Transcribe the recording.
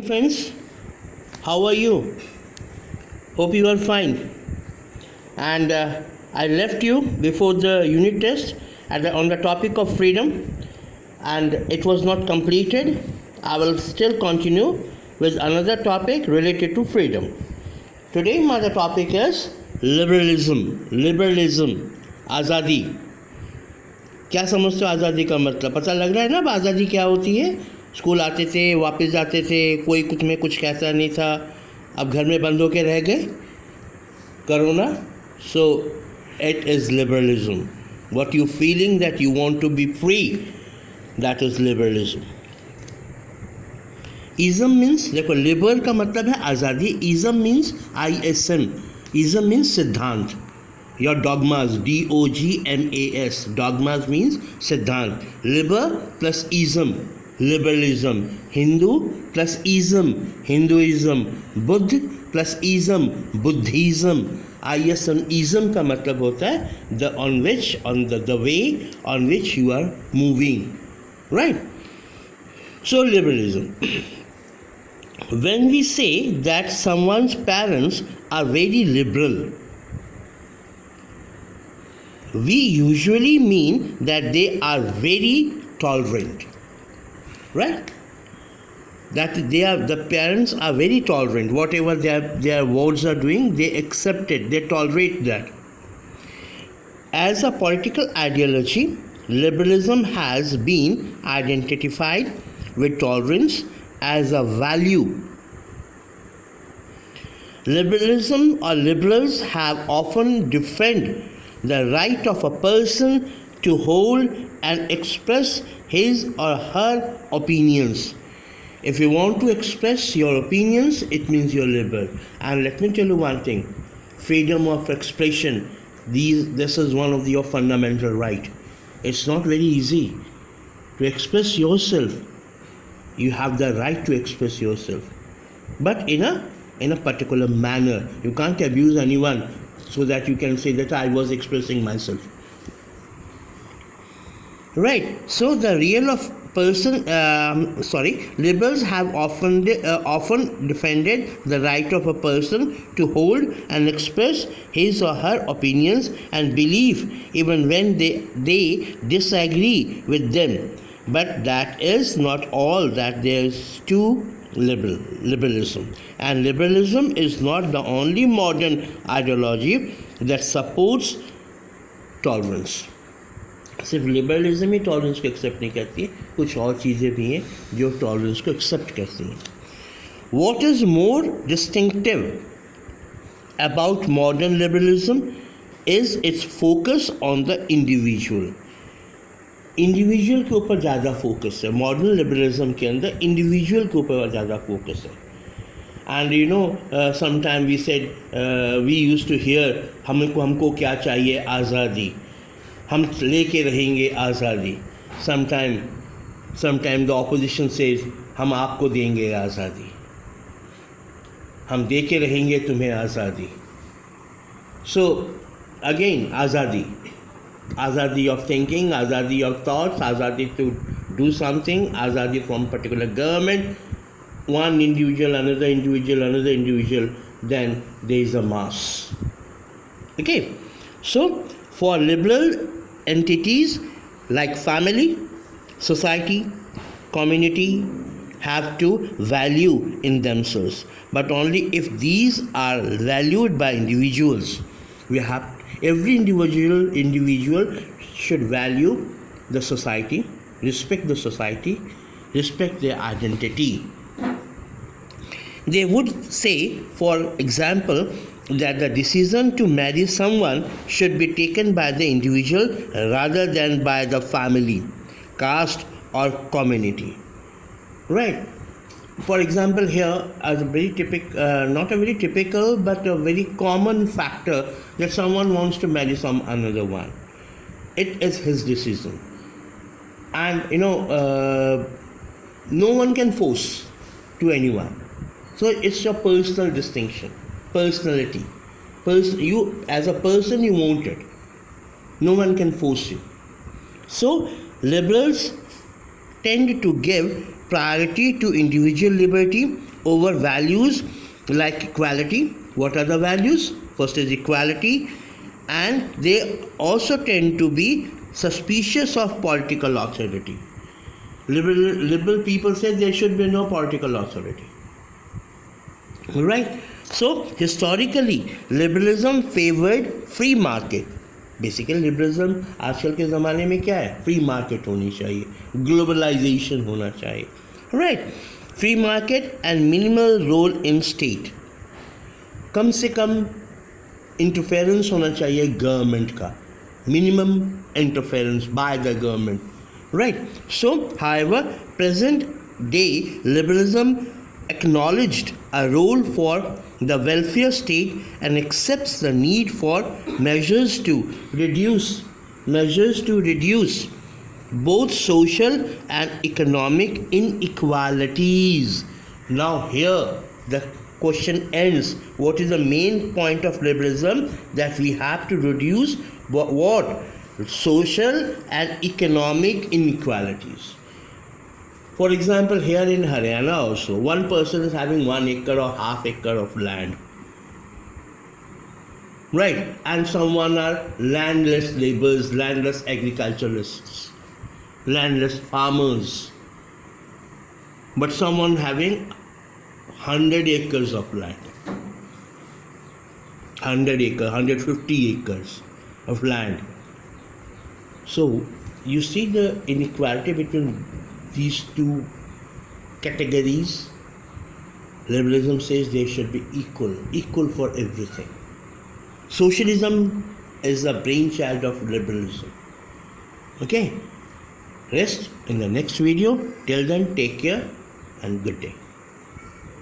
Friends, how are you? Hope you are fine. And I left you before the unit test on the topic of freedom, and it was not completed. I will still continue with another topic related to freedom. Today, my topic is liberalism. Liberalism, आज़ादी. क्या समझते हो आज़ादी का मतलब? पता लग रहा है ना अब आज़ादी क्या होती है? स्कूल आते थे, वापस जाते थे, कोई कुछ में कुछ कहता नहीं था, अब घर में बंद होके रह गए Corona. So it is liberalism. What you feeling that you want to be free, that is liberalism. Ism means, देखो लिबर का मतलब है आज़ादी. Ism means ISM. Ism means सिद्धांत. Your dogmas, DOGMAS. Dogmas means Siddhant. Liber plus ism, liberalism. Hindu plus ism, Hinduism. Buddh plus ism, Buddhism. ISM, ism का मतलब होता है the way on which you are moving. Right? So liberalism. When we say that someone's parents are very liberal, we usually mean that they are very tolerant, right? That the parents are very tolerant. Whatever their words are doing, they accept it, they tolerate that. As a political ideology, liberalism has been identified with tolerance as a value. Liberalism or liberals have often defended the right of a person to hold and express his or her opinions. If you want to express your opinions, it means you're liberal. And let me tell you one thing, freedom of expression, this is one of your fundamental right. It's not very easy to express yourself. You have the right to express yourself, but in a particular manner. You can't abuse anyone so that you can say that I was expressing myself. Right. So the real of person, liberals have often defended the right of a person to hold and express his or her opinions and belief even when they disagree with them. But that is not all that there is to liberalism. And liberalism is not the only modern ideology that supports tolerance. सिर्फ liberalism ही tolerance को accept नहीं करती है, कुछ और चीज़ें भी हैं जो टॉलरेंस को एक्सेप्ट करती हैं. What is more distinctive about modern liberalism is its focus on the individual. Individual के ऊपर ज़्यादा फोकस है. मॉडर्न लिबरलिज्म के अंदर इंडिविजुअल के ऊपर ज़्यादा फोकस है. And sometime we said, we used to hear, हमको क्या चाहिए? आज़ादी. हम लेके रहेंगे आज़ादी. समटाइम द ऑपोजिशन सेज, हम आपको देंगे आज़ादी, हम दे के रहेंगे तुम्हें आज़ादी. सो अगेन आज़ादी of thinking, आज़ादी of thoughts, आज़ादी to do something, आज़ादी from particular government, one individual, another individual, then there is a mass. Okay, so for liberal entities like family, society, community have to value in themselves, but only if these are valued by individuals. Every individual should value the society, respect their identity. They would say, for example, that the decision to marry someone should be taken by the individual rather than by the family, caste or community. Right? For example, here as a very not a very typical but a very common factor, that someone wants to marry another one. It is his decision, and no one can force to anyone. So it's your personal distinction, personality. You as a person, you want it. No one can force you. So liberals tend to give priority to individual liberty over values like equality. What are the values? First is equality, and they also tend to be suspicious of political authority. Liberal people say there should be no political authority. Right? So, historically, liberalism favored free market. Basically liberalism आजकल के ज़माने में क्या है? Free market होनी चाहिए, globalisation होना चाहिए, right? Free market and minimal role in state. कम से कम इंटरफेरेंस होना चाहिए गवर्नमेंट का, minimum interference by the government, right? So however present day liberalism acknowledged a role for the welfare state and accepts the need for measures to reduce both social and economic inequalities. Now here the question ends. What is the main point of liberalism? That we have to reduce what? Social and economic inequalities. For example, here in Haryana also, one person is having 1 acre or half acre of land. Right? And someone are landless laborers, landless agriculturalists, landless farmers. But someone having 100 acres of land. 100 acres, 150 acres of land. So, you see the inequality between these two categories. Liberalism says they should be equal for everything. Socialism is the brainchild of liberalism. Okay? Rest in the next video. Till then, take care and good day.